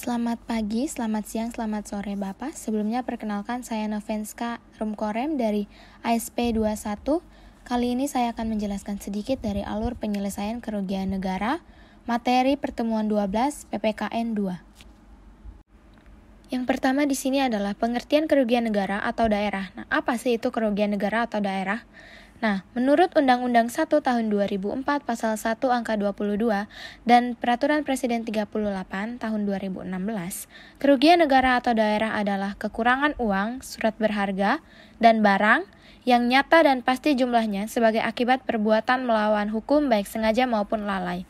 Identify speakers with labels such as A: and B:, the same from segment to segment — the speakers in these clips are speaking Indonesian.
A: Selamat pagi, selamat siang, selamat sore Bapak. Sebelumnya perkenalkan saya Novenska Rumkorem dari ASP 21. Kali ini saya akan menjelaskan sedikit dari alur penyelesaian kerugian negara, materi pertemuan 12 PPKN 2. Yang pertama di sini adalah pengertian kerugian negara atau daerah. Nah, apa sih itu kerugian negara atau daerah? Nah, menurut Undang-Undang 1 tahun 2004 pasal 1 angka 22 dan Peraturan Presiden 38 tahun 2016, kerugian negara atau daerah adalah kekurangan uang, surat berharga, dan barang yang nyata dan pasti jumlahnya sebagai akibat perbuatan melawan hukum baik sengaja maupun lalai.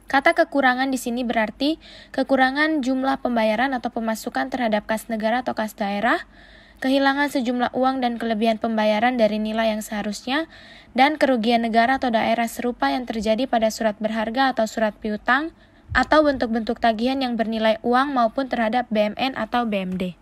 A: Kata kekurangan di sini berarti kekurangan jumlah pembayaran atau pemasukan terhadap kas negara atau kas daerah, kehilangan sejumlah uang dan kelebihan pembayaran dari nilai yang seharusnya, dan kerugian negara atau daerah serupa yang terjadi pada surat berharga atau surat piutang, atau bentuk-bentuk tagihan yang bernilai uang maupun terhadap BMN atau BMD.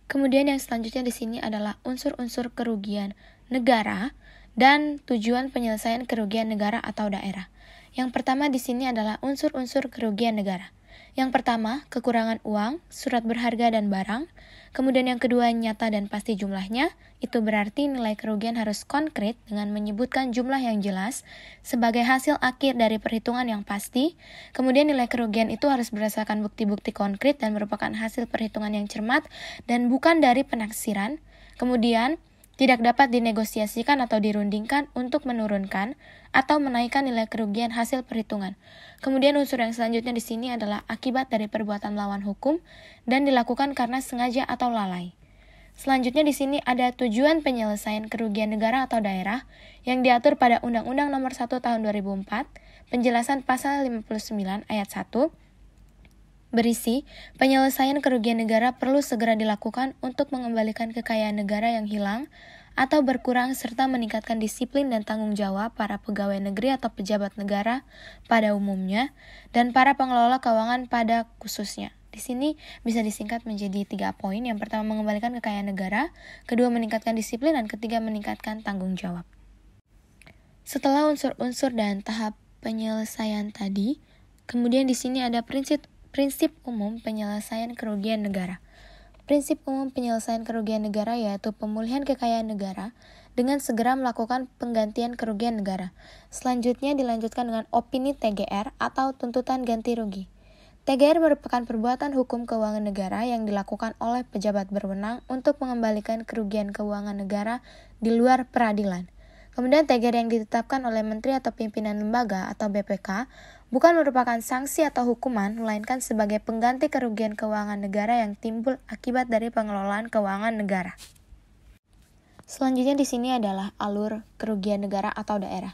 A: Kemudian yang selanjutnya di sini adalah unsur-unsur kerugian negara dan tujuan penyelesaian kerugian negara atau daerah. Yang pertama di sini adalah unsur-unsur kerugian negara. Yang pertama, kekurangan uang, surat berharga dan barang. Kemudian yang kedua, nyata dan pasti jumlahnya. Itu berarti nilai kerugian harus konkret dengan menyebutkan jumlah yang jelas sebagai hasil akhir dari perhitungan yang pasti. Kemudian nilai kerugian itu harus berdasarkan bukti-bukti konkret dan merupakan hasil perhitungan yang cermat dan bukan dari penaksiran. Kemudian, tidak dapat dinegosiasikan atau dirundingkan untuk menurunkan atau menaikkan nilai kerugian hasil perhitungan. Kemudian unsur yang selanjutnya di sini adalah akibat dari perbuatan melawan hukum dan dilakukan karena sengaja atau lalai. Selanjutnya di sini ada tujuan penyelesaian kerugian negara atau daerah yang diatur pada Undang-Undang Nomor 1 Tahun 2004, penjelasan pasal 59 ayat 1, berisi, penyelesaian kerugian negara perlu segera dilakukan untuk mengembalikan kekayaan negara yang hilang atau berkurang serta meningkatkan disiplin dan tanggung jawab para pegawai negeri atau pejabat negara pada umumnya dan para pengelola keuangan pada khususnya. Di sini bisa disingkat menjadi 3 poin. Yang pertama, mengembalikan kekayaan negara, kedua, meningkatkan disiplin, dan ketiga, meningkatkan tanggung jawab. Setelah unsur-unsur dan tahap penyelesaian tadi, kemudian di sini ada prinsip umum penyelesaian kerugian negara. Prinsip umum penyelesaian kerugian negara yaitu pemulihan kekayaan negara dengan segera melakukan penggantian kerugian negara. Selanjutnya dilanjutkan dengan opini TGR atau tuntutan ganti rugi. TGR merupakan perbuatan hukum keuangan negara yang dilakukan oleh pejabat berwenang untuk mengembalikan kerugian keuangan negara di luar peradilan. Kemudian TGR yang ditetapkan oleh Menteri atau Pimpinan Lembaga atau BPK bukan merupakan sanksi atau hukuman, melainkan sebagai pengganti kerugian keuangan negara yang timbul akibat dari pengelolaan keuangan negara. Selanjutnya di sini adalah alur kerugian negara atau daerah.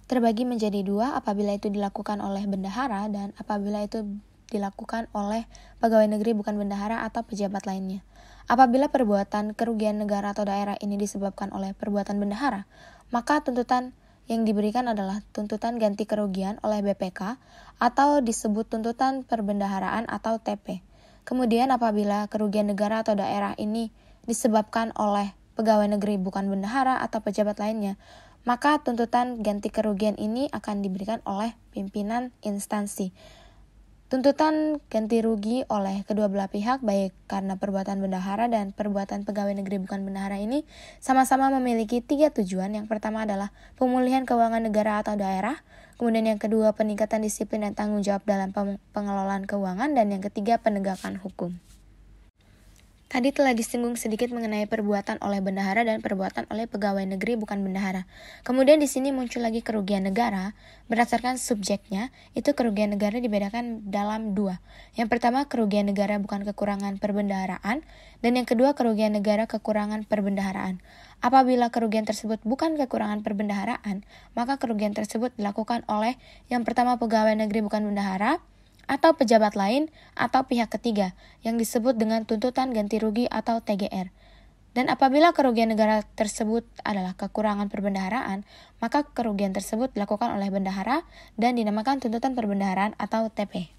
A: Terbagi menjadi 2 apabila itu dilakukan oleh bendahara dan apabila itu dilakukan oleh pegawai negeri bukan bendahara atau pejabat lainnya. Apabila perbuatan kerugian negara atau daerah ini disebabkan oleh perbuatan bendahara, maka tuntutan yang diberikan adalah tuntutan ganti kerugian oleh BPK atau disebut tuntutan perbendaharaan atau TP. Kemudian apabila kerugian negara atau daerah ini disebabkan oleh pegawai negeri bukan bendahara atau pejabat lainnya, maka tuntutan ganti kerugian ini akan diberikan oleh pimpinan instansi. Tuntutan ganti rugi oleh kedua belah pihak baik karena perbuatan bendahara dan perbuatan pegawai negeri bukan bendahara ini sama-sama memiliki 3 tujuan. Yang pertama adalah pemulihan keuangan negara atau daerah, kemudian yang kedua peningkatan disiplin dan tanggung jawab dalam pengelolaan keuangan, dan yang ketiga penegakan hukum. Tadi telah disinggung sedikit mengenai perbuatan oleh bendahara dan perbuatan oleh pegawai negeri bukan bendahara. Kemudian di sini muncul lagi kerugian negara. Berdasarkan subjeknya, itu kerugian negara dibedakan dalam 2. Yang pertama, kerugian negara bukan kekurangan perbendaharaan, dan yang kedua, kerugian negara kekurangan perbendaharaan. Apabila kerugian tersebut bukan kekurangan perbendaharaan, maka kerugian tersebut dilakukan oleh yang pertama pegawai negeri bukan bendahara, atau pejabat lain atau pihak ketiga yang disebut dengan tuntutan ganti rugi atau TGR. Dan apabila kerugian negara tersebut adalah kekurangan perbendaharaan, maka kerugian tersebut dilakukan oleh bendahara dan dinamakan tuntutan perbendaharaan atau TP.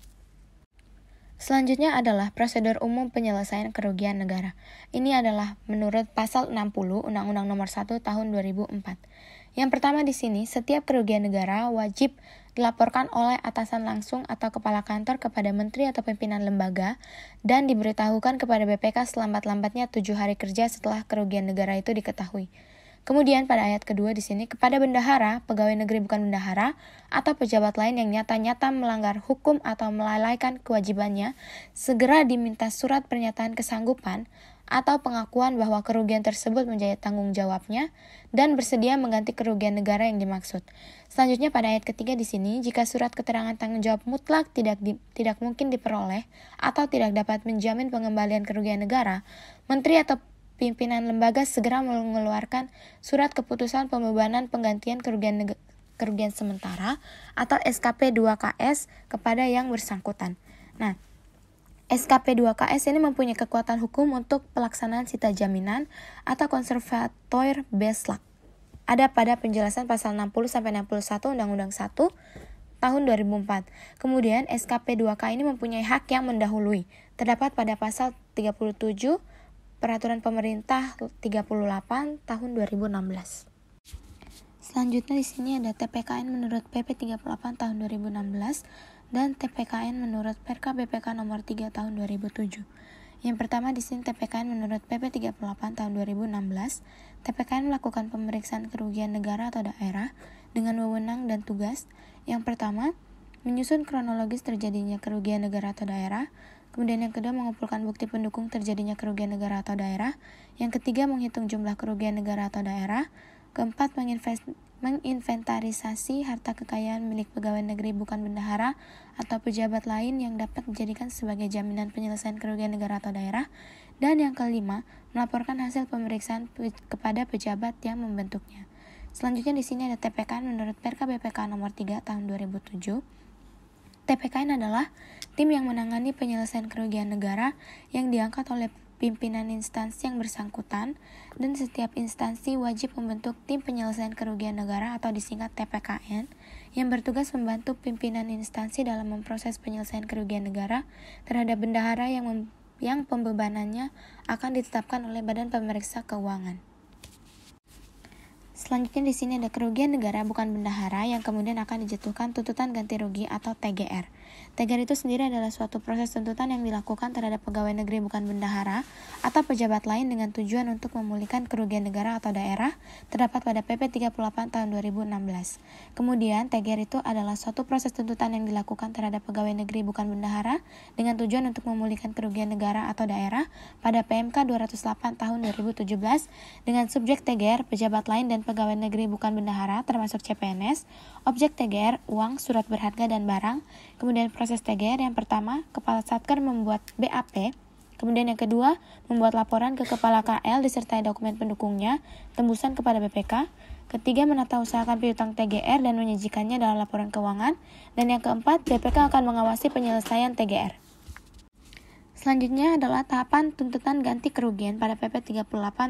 A: Selanjutnya adalah prosedur umum penyelesaian kerugian negara. Ini adalah menurut pasal 60 Undang-Undang Nomor 1 Tahun 2004. Yang pertama di sini, setiap kerugian negara wajib dilaporkan oleh atasan langsung atau kepala kantor kepada menteri atau pimpinan lembaga dan diberitahukan kepada BPK selambat-lambatnya 7 hari kerja setelah kerugian negara itu diketahui. Kemudian pada ayat kedua di sini, kepada bendahara, pegawai negeri bukan bendahara, atau pejabat lain yang nyata-nyata melanggar hukum atau melalaikan kewajibannya, segera diminta surat pernyataan kesanggupan atau pengakuan bahwa kerugian tersebut menjadi tanggung jawabnya dan bersedia mengganti kerugian negara yang dimaksud. Selanjutnya pada ayat ketiga di sini, jika surat keterangan tanggung jawab mutlak tidak mungkin diperoleh atau tidak dapat menjamin pengembalian kerugian negara, menteri atau pimpinan lembaga segera mengeluarkan surat keputusan pembebanan penggantian kerugian sementara atau SKP 2KS kepada yang bersangkutan. Nah, SKP 2KS ini mempunyai kekuatan hukum untuk pelaksanaan sita jaminan atau konservatoire beslag. Ada pada penjelasan pasal 60-61 Undang-Undang 1 tahun 2004. Kemudian SKP 2K ini mempunyai hak yang mendahului. Terdapat pada pasal 37 Peraturan Pemerintah 38 tahun 2016. Selanjutnya di sini ada TPKN menurut PP 38 tahun 2016 dan TPKN menurut Perka BPK nomor 3 tahun 2007. Yang pertama di sini TPKN menurut PP 38 tahun 2016. TPKN melakukan pemeriksaan kerugian negara atau daerah dengan wewenang dan tugas. Yang pertama, menyusun kronologis terjadinya kerugian negara atau daerah. Kemudian yang kedua, mengumpulkan bukti pendukung terjadinya kerugian negara atau daerah. Yang ketiga, menghitung jumlah kerugian negara atau daerah. Keempat, menginventarisasi harta kekayaan milik pegawai negeri bukan bendahara atau pejabat lain yang dapat dijadikan sebagai jaminan penyelesaian kerugian negara atau daerah. Dan yang kelima, melaporkan hasil pemeriksaan kepada pejabat yang membentuknya. Selanjutnya di sini ada TPKN menurut Perka BPK nomor 3 tahun 2007. TPKN adalah tim yang menangani penyelesaian kerugian negara yang diangkat oleh pimpinan instansi yang bersangkutan, dan setiap instansi wajib membentuk tim penyelesaian kerugian negara atau disingkat TPKN yang bertugas membantu pimpinan instansi dalam memproses penyelesaian kerugian negara terhadap bendahara yang pembebanannya akan ditetapkan oleh Badan Pemeriksa Keuangan. Selanjutnya di sini ada kerugian negara bukan bendahara yang kemudian akan dijatuhkan tuntutan ganti rugi atau TGR. TGR itu sendiri adalah suatu proses tuntutan yang dilakukan terhadap pegawai negeri bukan bendahara atau pejabat lain dengan tujuan untuk memulihkan kerugian negara atau daerah terdapat pada PP 38 tahun 2016. Kemudian TGR itu adalah suatu proses tuntutan yang dilakukan terhadap pegawai negeri bukan bendahara dengan tujuan untuk memulihkan kerugian negara atau daerah pada PMK 208 tahun 2017 dengan subjek TGR pejabat lain dan pegawai negeri bukan bendahara termasuk CPNS, objek TGR uang, surat berharga dan barang. Kemudian proses TGR yang pertama, Kepala Satker membuat BAP. Kemudian yang kedua, membuat laporan ke Kepala KL disertai dokumen pendukungnya, tembusan kepada BPK. Ketiga, menata usahakan piutang TGR dan menyajikannya dalam laporan keuangan. Dan yang keempat, BPK akan mengawasi penyelesaian TGR. Selanjutnya adalah tahapan tuntutan ganti kerugian pada PP 38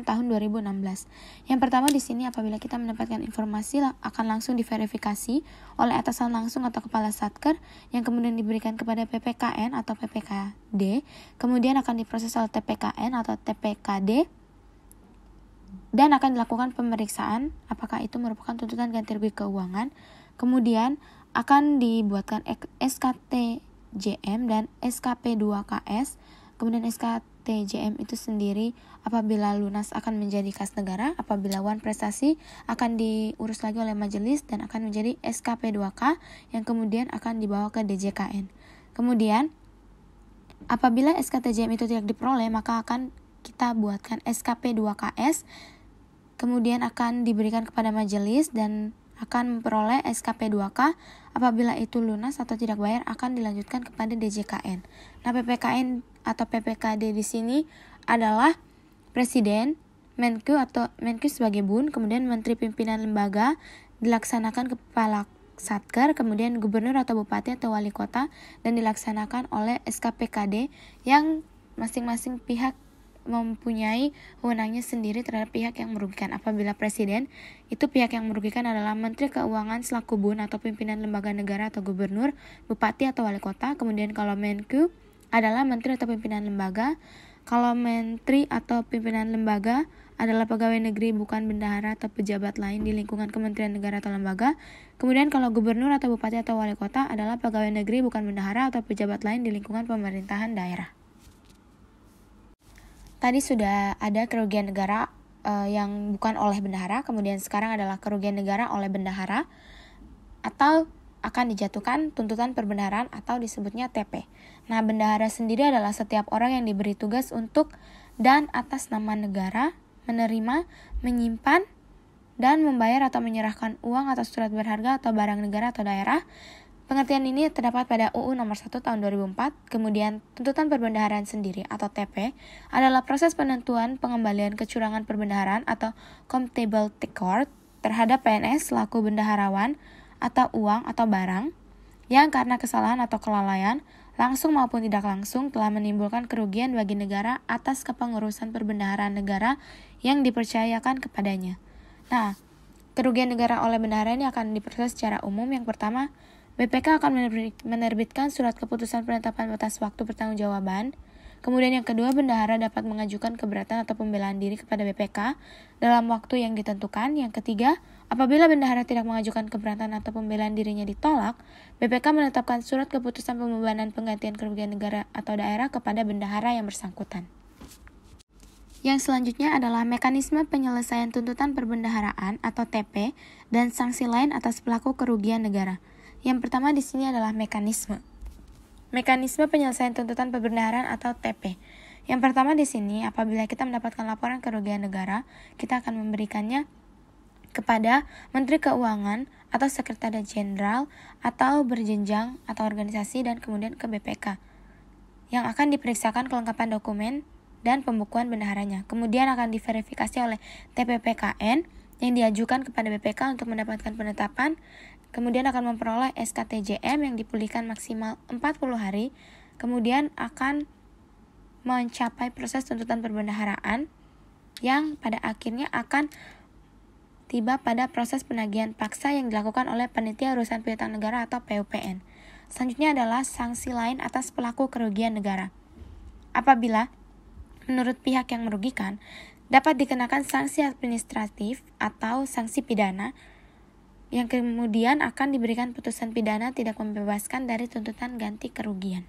A: tahun 2016. Yang pertama di sini apabila kita mendapatkan informasi akan langsung diverifikasi oleh atasan langsung atau kepala satker yang kemudian diberikan kepada PPKN atau PPKD, kemudian akan diproses oleh TPKN atau TPKD dan akan dilakukan pemeriksaan apakah itu merupakan tuntutan ganti rugi keuangan. Kemudian akan dibuatkan SKTJM dan SKP 2KS. Kemudian SKTJM itu sendiri apabila lunas akan menjadi kas negara, apabila wan prestasi akan diurus lagi oleh majelis dan akan menjadi SKP 2K yang kemudian akan dibawa ke DJKN. Kemudian apabila SKTJM itu tidak diperoleh, maka akan kita buatkan SKP 2KS, kemudian akan diberikan kepada majelis dan akan memperoleh SKP 2K. Apabila itu lunas atau tidak bayar akan dilanjutkan kepada DJKN. Nah, PPKN atau PPKD di sini adalah Presiden, Menku atau Menku sebagai BUN, kemudian Menteri Pimpinan Lembaga, dilaksanakan Kepala Satker, kemudian Gubernur atau Bupati atau Wali Kota, dan dilaksanakan oleh SKPKD yang masing-masing pihak mempunyai wewenangnya sendiri terhadap pihak yang merugikan. Apabila presiden, itu pihak yang merugikan adalah Menteri Keuangan selaku BUN atau pimpinan lembaga negara atau gubernur, bupati atau wali kota. Kemudian kalau Menku adalah menteri atau pimpinan lembaga. Kalau menteri atau pimpinan lembaga adalah pegawai negeri bukan bendahara atau pejabat lain di lingkungan kementerian negara atau lembaga. Kemudian kalau gubernur atau bupati atau wali kota adalah pegawai negeri bukan bendahara atau pejabat lain di lingkungan pemerintahan daerah. Tadi sudah ada kerugian negara yang bukan oleh bendahara, kemudian sekarang adalah kerugian negara oleh bendahara atau akan dijatuhkan tuntutan perbendaharaan atau disebutnya TP. Nah, bendahara sendiri adalah setiap orang yang diberi tugas untuk dan atas nama negara menerima, menyimpan, dan membayar atau menyerahkan uang atau surat berharga atau barang negara atau daerah. Pengertian ini terdapat pada UU Nomor 1 Tahun 2004. Kemudian, tuntutan perbendaharaan sendiri atau TP adalah proses penentuan pengembalian kecurangan perbendaharaan atau comptable record terhadap PNS selaku bendaharawan atau uang atau barang yang karena kesalahan atau kelalaian langsung maupun tidak langsung telah menimbulkan kerugian bagi negara atas kepengurusan perbendaharaan negara yang dipercayakan kepadanya. Nah, kerugian negara oleh bendahara ini akan diproses secara umum. Yang pertama, BPK akan menerbitkan surat keputusan penetapan batas waktu pertanggungjawaban. Kemudian yang kedua, bendahara dapat mengajukan keberatan atau pembelaan diri kepada BPK dalam waktu yang ditentukan. Yang ketiga, apabila bendahara tidak mengajukan keberatan atau pembelaan dirinya ditolak, BPK menetapkan surat keputusan pembebanan penggantian kerugian negara atau daerah kepada bendahara yang bersangkutan. Yang selanjutnya adalah mekanisme penyelesaian tuntutan perbendaharaan atau TP dan sanksi lain atas pelaku kerugian negara. Yang pertama di sini adalah mekanisme penyelesaian tuntutan perbendaharaan atau TP. Yang pertama di sini, apabila kita mendapatkan laporan kerugian negara, kita akan memberikannya kepada Menteri Keuangan atau Sekretaris Jenderal atau berjenjang atau organisasi dan kemudian ke BPK yang akan diperiksakan kelengkapan dokumen dan pembukuan bendaharanya. Kemudian akan diverifikasi oleh TPPKN yang diajukan kepada BPK untuk mendapatkan penetapan. Kemudian akan memperoleh SKTJM yang dipulihkan maksimal 40 hari. Kemudian akan mencapai proses tuntutan perbendaharaan yang pada akhirnya akan tiba pada proses penagihan paksa yang dilakukan oleh Panitia Urusan Piutang Negara atau PUPN. Selanjutnya adalah sanksi lain atas pelaku kerugian negara. Apabila menurut pihak yang merugikan, dapat dikenakan sanksi administratif atau sanksi pidana yang kemudian akan diberikan putusan pidana tidak membebaskan dari tuntutan ganti kerugian.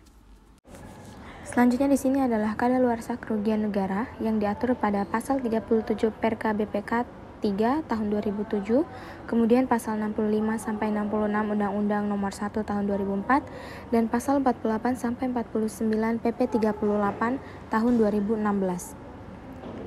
A: Selanjutnya di sini adalah kadaluarsa kerugian negara yang diatur pada pasal 37 Perka BPK 3 tahun 2007, kemudian pasal 65 sampai 66 Undang-Undang Nomor 1 tahun 2004 dan pasal 48 sampai 49 PP 38 tahun 2016.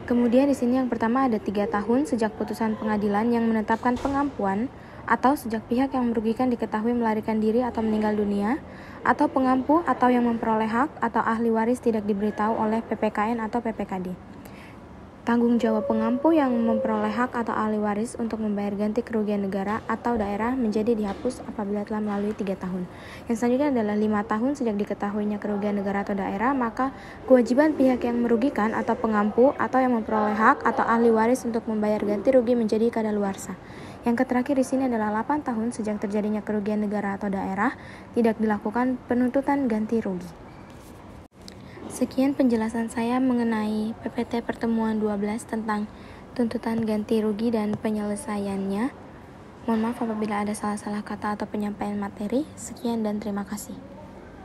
A: Kemudian di sini yang pertama ada 3 tahun sejak putusan pengadilan yang menetapkan pengampuan atau sejak pihak yang merugikan diketahui melarikan diri atau meninggal dunia, atau pengampu atau yang memperoleh hak atau ahli waris tidak diberitahu oleh PPKN atau PPKD. Tanggung jawab pengampu yang memperoleh hak atau ahli waris untuk membayar ganti kerugian negara atau daerah menjadi dihapus apabila telah melalui 3 tahun. Yang selanjutnya adalah 5 tahun sejak diketahuinya kerugian negara atau daerah, maka kewajiban pihak yang merugikan atau pengampu atau yang memperoleh hak atau ahli waris untuk membayar ganti rugi menjadi kadaluarsa. Yang terakhir di sini adalah 8 tahun sejak terjadinya kerugian negara atau daerah tidak dilakukan penuntutan ganti rugi. Sekian penjelasan saya mengenai PPT pertemuan 12 tentang tuntutan ganti rugi dan penyelesaiannya. Mohon maaf apabila ada salah-salah kata atau penyampaian materi. Sekian dan terima kasih.